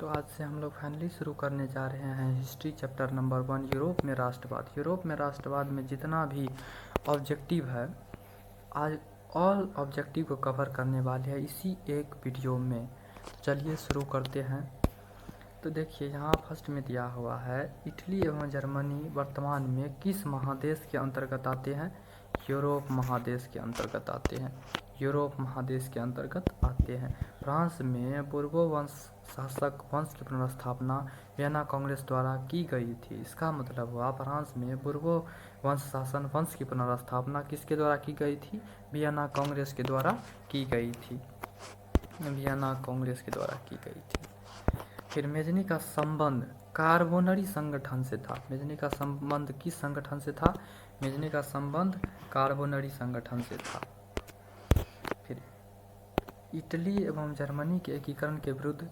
तो आज से हम लोग फाइनली शुरू करने जा रहे हैं हिस्ट्री चैप्टर नंबर 1 यूरोप में राष्ट्रवाद। यूरोप में राष्ट्रवाद में जितना भी ऑब्जेक्टिव है, आज ऑल ऑब्जेक्टिव को कवर करने वाले हैं इसी एक वीडियो में। तो चलिए शुरू करते हैं। तो देखिए यहाँ फर्स्ट में दिया हुआ है, इटली एवं जर्मनी वर्तमान में किस महादेश के अंतर्गत आते हैं? यूरोप महादेश के अंतर्गत आते हैं। यूरोप महादेश के अंतर्गत आते हैं। फ्रांस में बुर्बो वंश शासक वंश की पुनर्स्थापना वियना कांग्रेस द्वारा की गई थी। इसका मतलब हुआ फ्रांस में बुर्बो वंश शासन वंश की पुनर्स्थापना किसके द्वारा की गई थी? वियना कांग्रेस के द्वारा की गई थी। वियना कांग्रेस के द्वारा की गई थी। फिर मेजनी का संबंध कार्बोनरी संगठन से था। मेजनी का संबंध किस संगठन से था? मेजनी का संबंध कार्बोनरी संगठन से था। फिर इटली एवं जर्मनी के एकीकरण के विरुद्ध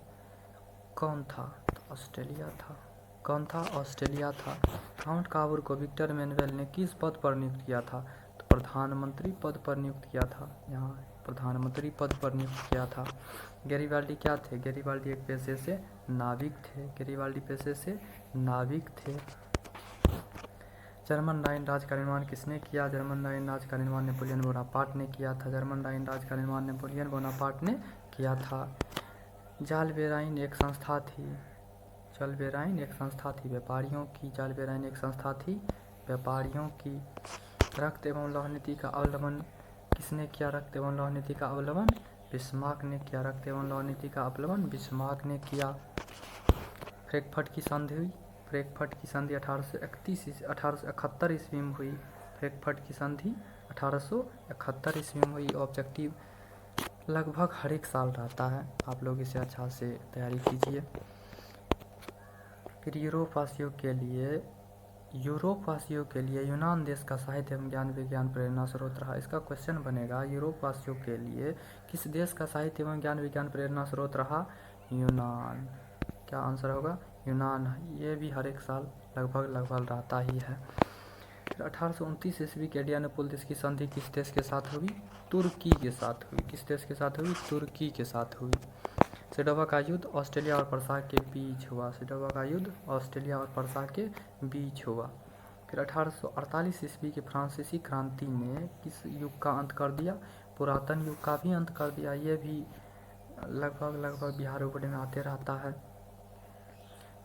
कौन था? तो ऑस्ट्रेलिया था। कौन था? ऑस्ट्रेलिया था। काउंट काबूर को विक्टर मैनुअल ने किस पद पर नियुक्त किया था? तो प्रधानमंत्री पद पर नियुक्त किया था। यहाँ प्रधानमंत्री पद पर नियुक्त किया था। गैरीबाल्डी क्या थे? गैरीबाल्डी एक पेशे से नाविक थे। गैरीबाल्डी पेशे से नाविक थे। जर्मन राइन राज्य का निर्माण किसने किया? जर्मन राइन राज्य का निर्माण नेपोलियन बोनापार्ट ने किया था। जर्मन राइन राज्य का निर्माण नेपोलियन बोनापार्ट ने किया था। जालबेराइन एक संस्था थी। जालबेराइन एक संस्था थी व्यापारियों की। जालबेराइन एक संस्था थी व्यापारियों की। रक्त एवं लौह नीति का अवलंबन किसने किया? रक्त एवं लौह नीति का अवलंबन बिस्मार्क ने किया। रक्त एवं लौह नीति का अवलंबन बिस्मार्क ने किया। फ्रैंकफर्ट की संधि हुई। फ्रैंकफर्ट की संधि 1871 ईस्वी में हुई। फ्रैंकफर्ट की संधि 1871 ईस्वी में हुई। ऑब्जेक्टिव लगभग हर एक साल रहता है, आप लोग इसे अच्छा से तैयारी कीजिए। फिर यूरोप वासियों के लिए यूनान देश का साहित्य एवं ज्ञान विज्ञान प्रेरणा स्रोत रहा। इसका क्वेश्चन बनेगा, यूरोप वासियों के लिए किस देश का साहित्य एवं ज्ञान विज्ञान प्रेरणा स्रोत रहा? यूनान। क्या आंसर होगा? यूनान। ये भी हर एक साल लगभग रहता ही है। फिर 1829 ईस्वी के एडियानोपोलिस की संधि किस देश के साथ हुई? तुर्की के साथ हुई। किस देश के साथ हुई? तुर्की के साथ हुई। सेडोवा का युद्ध ऑस्ट्रेलिया और पर्सा के बीच हुआ। सेडोवा का युद्ध ऑस्ट्रेलिया और पर्सा के बीच हुआ। फिर 1848 ईस्वी की फ्रांसीसी क्रांति ने किस युग का अंत कर दिया? पुरातन युग का भी अंत कर दिया। ये भी लगभग बिहार बोर्ड में आते रहता है।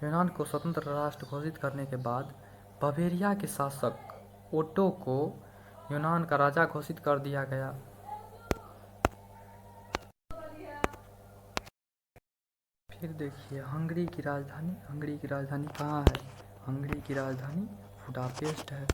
यूनान को स्वतंत्र राष्ट्र घोषित करने के बाद बवेरिया के शासक ओटो को यूनान का राजा घोषित कर दिया गया। फिर देखिए हंगरी की राजधानी कहाँ है? हंगरी की राजधानी बुडापेस्ट है।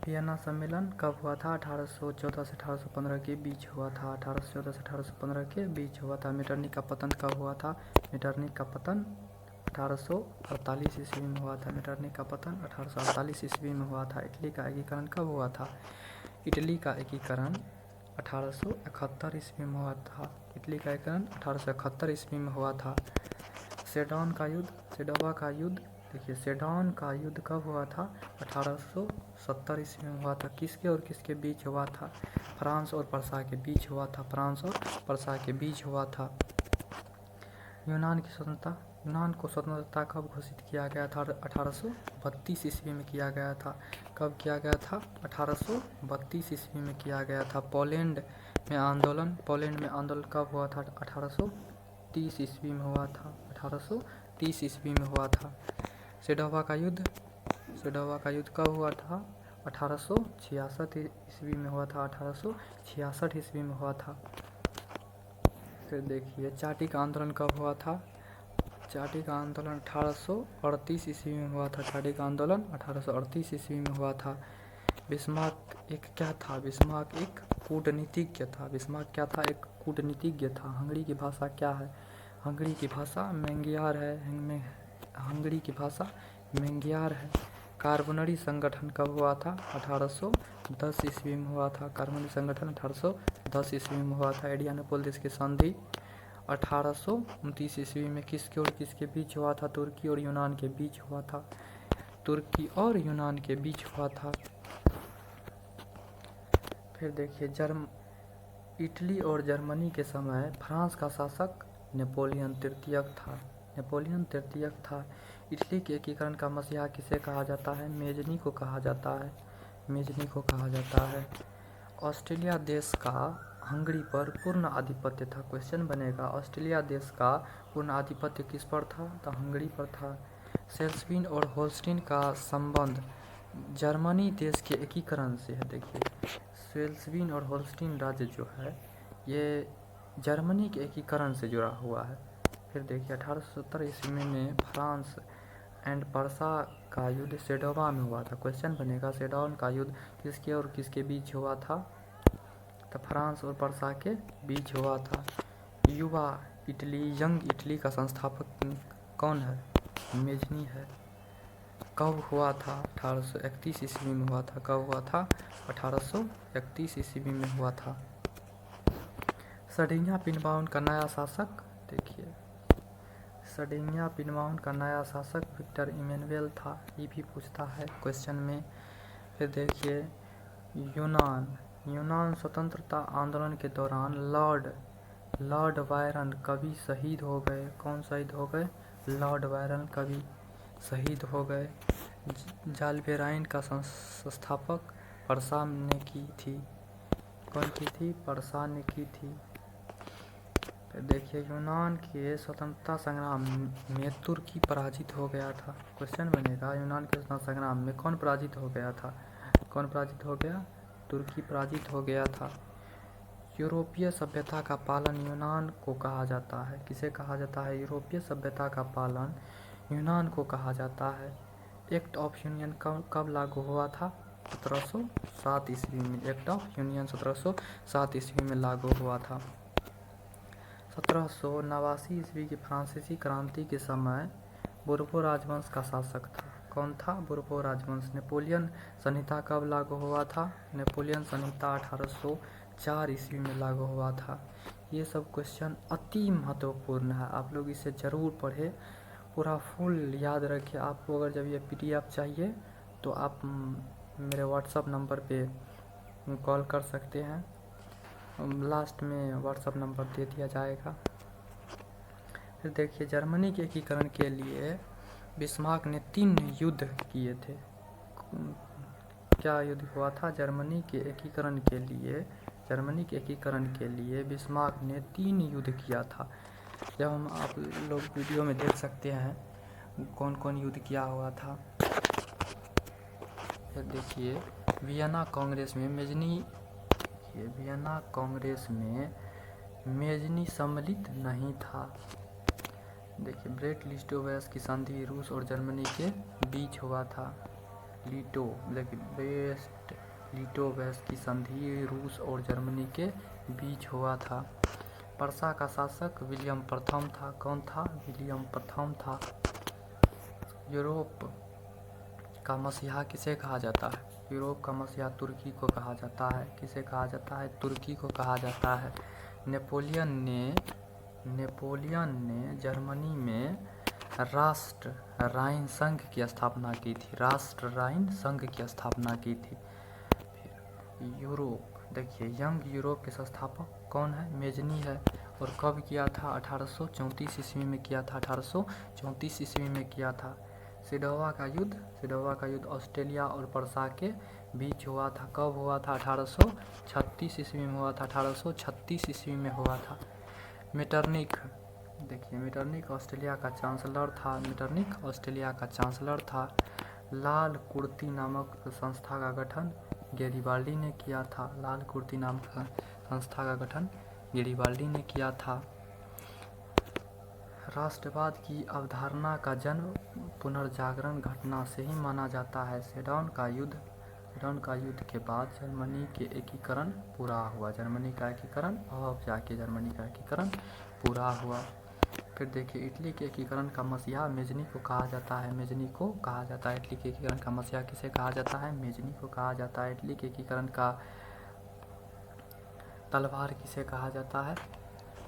वियना सम्मेलन कब हुआ था? 1814 से 1815 के बीच हुआ था। 1814 से 1815 के बीच हुआ था। मेटरनिख का पतन कब हुआ था? मेटरनिख का पतन 1848 ईस्वी में हुआ था। मेटरनिख का पतन 1848 ईस्वी में हुआ था। इटली का एकीकरण कब हुआ था? इटली का एकीकरण 1871 ईस्वी में हुआ था। इटली का एकीकरण 1871 ईस्वी में हुआ था। सेडोन का युद्ध, सेडोवा का युद्ध, देखिए सेडोन का युद्ध कब हुआ था? 1870 ईस्वी में हुआ था। किसके और किसके बीच हुआ था? फ्रांस और पर्सा के बीच हुआ था। फ्रांस और पर्सा के बीच हुआ था। यूनान को स्वतंत्रता कब घोषित किया गया था? 1832 ईस्वी में किया गया था। कब किया गया था? 1832 ईस्वी में किया गया था। पोलैंड में आंदोलन कब हुआ था? 1830 ईस्वी में हुआ था। 1830 ईस्वी में हुआ था। सेडोवा का युद्ध कब हुआ था? 1866 ईस्वी में हुआ था। 1866 ईस्वी में हुआ था। फिर देखिए चाटी का आंदोलन कब हुआ था? चाटी का आंदोलन 1838 ईस्वी में हुआ था। चाटी का आंदोलन 1838 ईस्वी में हुआ था। बिस्मार्क एक क्या था? बिस्मार्क एक कूटनीतिज्ञ था। बिस्मार्क क्या था? एक कूटनीतिज्ञ था। हंगरी की भाषा क्या है? हंगरी की भाषा मैंगियार है। हंगरी की भाषा मैंगियार है। कार्बोनरी संगठन कब हुआ था? 1810 ईस्वी में हुआ था। कार्बोनरी संगठन 1810 ईस्वी में हुआ था। एडियानोपोलिस की संधि 1829 ईस्वी में किसके और किसके बीच हुआ था? तुर्की और यूनान के बीच हुआ था। तुर्की और यूनान के बीच हुआ था। फिर देखिए इटली और जर्मनी के समय फ्रांस का शासक नेपोलियन तृतीयक था। इटली के एकीकरण का मसीहा किसे कहा जाता है? मेजनी को कहा जाता है। ऑस्ट्रेलिया देश का हंगरी पर पूर्ण आधिपत्य था। क्वेश्चन बनेगा ऑस्ट्रेलिया देश का पूर्ण आधिपत्य किस पर था? तो हंगरी पर था। शेल्सविन और होल्स्टीन का संबंध जर्मनी देश के एकीकरण से है। देखिए शेल्सविन और होल्स्टीन राज्य जो है ये जर्मनी के एकीकरण से जुड़ा हुआ है। फिर देखिए 1870 ईस्वी में फ्रांस एंड पर्सा का युद्ध सेडोवा में हुआ था। क्वेश्चन बनेगा सेडोवा का युद्ध किसके और किसके बीच हुआ था? तो फ्रांस और पर्सा के बीच हुआ था। युवा इटली यंग इटली का संस्थापक कौन है? मेजनी है। कब हुआ था? 1831 ईस्वी में हुआ था। कब हुआ था? 1831 ईस्वी में हुआ था। सर्डिनिया पिनबाउन का नया शासक, देखिए सर्डिनिया पिनबाउन का नया शासक विक्टर इमैनुएल था। ये भी पूछता है क्वेश्चन में। फिर देखिए यूनान स्वतंत्रता आंदोलन के दौरान लॉर्ड बायरन कवि शहीद हो गए। कौन शहीद हो गए? लॉर्ड बायरन कवि शहीद हो गए। जाल्बेराइन का संस्थापक पर्सा ने की थी। कौन की थी? पर्सा ने की थी। फिर देखिए यूनान के स्वतंत्रता संग्राम में तुर्की पराजित हो गया था। क्वेश्चन बनेगा यूनान के स्वतंत्रता संग्राम में कौन पराजित हो गया था? कौन पराजित हो गया? तुर्की पराजित हो गया था। यूरोपीय सभ्यता का पालन यूनान को कहा जाता है। किसे कहा जाता है? यूरोपीय सभ्यता का पालन यूनान को कहा जाता है। एक्ट ऑफ यूनियन कब लागू हुआ था? 1707 ईस्वी में। एक्ट ऑफ यूनियन 1707 ईस्वी में लागू हुआ था। 1789 ईस्वी की फ्रांसीसी क्रांति के समय बुर्बो राजवंश का शासक था। कौन था? बुर्बो राजवंश। नेपोलियन संहिता कब लागू हुआ था? नेपोलियन संहिता 1804 ईस्वी में लागू हुआ था। ये सब क्वेश्चन अति महत्वपूर्ण है, आप लोग इसे ज़रूर पढ़ें, पूरा फुल याद रखें। आपको अगर जब ये PDF चाहिए तो आप मेरे व्हाट्सअप नंबर पे कॉल कर सकते हैं। लास्ट में व्हाट्सअप नंबर दे दिया जाएगा। फिर देखिए जर्मनी के एकीकरण के लिए बिस्मार्क ने 3 युद्ध किए थे। क्या युद्ध हुआ था? जर्मनी के एकीकरण के लिए बिस्मार्क ने 3 युद्ध किया था। जब हम आप लोग वीडियो में देख सकते हैं कौन कौन युद्ध किया हुआ था। फिर देखिए वियना कांग्रेस में मेजनी सम्मिलित नहीं था। देखिए ब्रेट लिस्टो-वेस की संधि रूस और जर्मनी के बीच हुआ था। ब्रेस्ट लिस्टो-वेस की संधि रूस और जर्मनी के बीच हुआ था। पर्सा का शासक विलियम प्रथम था। कौन था? विलियम प्रथम था। यूरोप का मसीहा किसे कहा जाता है? यूरोप का मसीहा तुर्की को कहा जाता है। किसे कहा जाता है? तुर्की को कहा जाता है। नेपोलियन ने जर्मनी में राष्ट्र राइन संघ की स्थापना की थी। फिर यूरोप, देखिए यंग यूरोप के संस्थापक कौन है? मेजनी है। और कब किया था? 1834 ईस्वी में किया था। 1834 ईस्वी में किया था। सेडोवा का युद्ध ऑस्ट्रेलिया और पर्सा के बीच हुआ था। कब हुआ था? 1836 ईस्वी में हुआ था। 1836 ईस्वी में हुआ था। मेटरनिख, देखिए मेटरनिख ऑस्ट्रेलिया का चांसलर था। लाल कुर्ती नामक संस्था का गठन गैरिबाल्डी ने किया था। राष्ट्रवाद की अवधारणा का जन्म पुनर्जागरण घटना से ही माना जाता है। सेडोन का युद्ध के बाद जर्मनी के एकीकरण पूरा हुआ। जर्मनी का एकीकरण पूरा हुआ। फिर देखिए इटली के एकीकरण का मसीहा मेजनी को कहा जाता है। इटली के एकीकरण का मसीहा किसे कहा जाता है? मेजनी को कहा जाता है। इटली के एकीकरण का तलवार किसे कहा जाता है?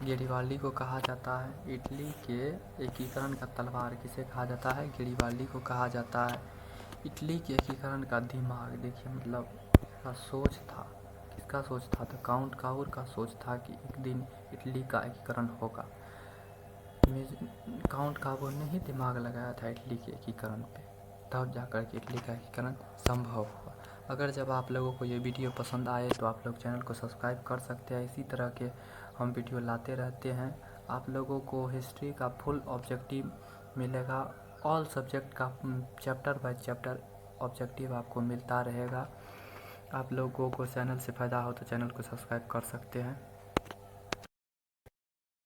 गैरिबाल्डी को कहा जाता है। इटली के एकीकरण का तलवार किसे कहा जाता है? गैरिबाल्डी को कहा जाता है। इटली के एकीकरण का दिमाग, देखिए मतलब सोच था किसका सोच था? तो काउंट काउर का सोच था कि एक दिन इटली का एकीकरण होगा। काउंट काउर ने ही दिमाग लगाया था इटली के एकीकरण पे, तब जाकर के इटली का एकीकरण संभव हुआ। अगर जब आप लोगों को ये वीडियो पसंद आए तो आप लोग चैनल को सब्सक्राइब कर सकते हैं। इसी तरह के हम वीडियो लाते रहते हैं। आप लोगों को हिस्ट्री का फुल ऑब्जेक्टिव मिलेगा। ऑल सब्जेक्ट का चैप्टर बाय चैप्टर ऑब्जेक्टिव आपको मिलता रहेगा। आप लोगों को चैनल से फ़ायदा हो तो चैनल को सब्सक्राइब कर सकते हैं।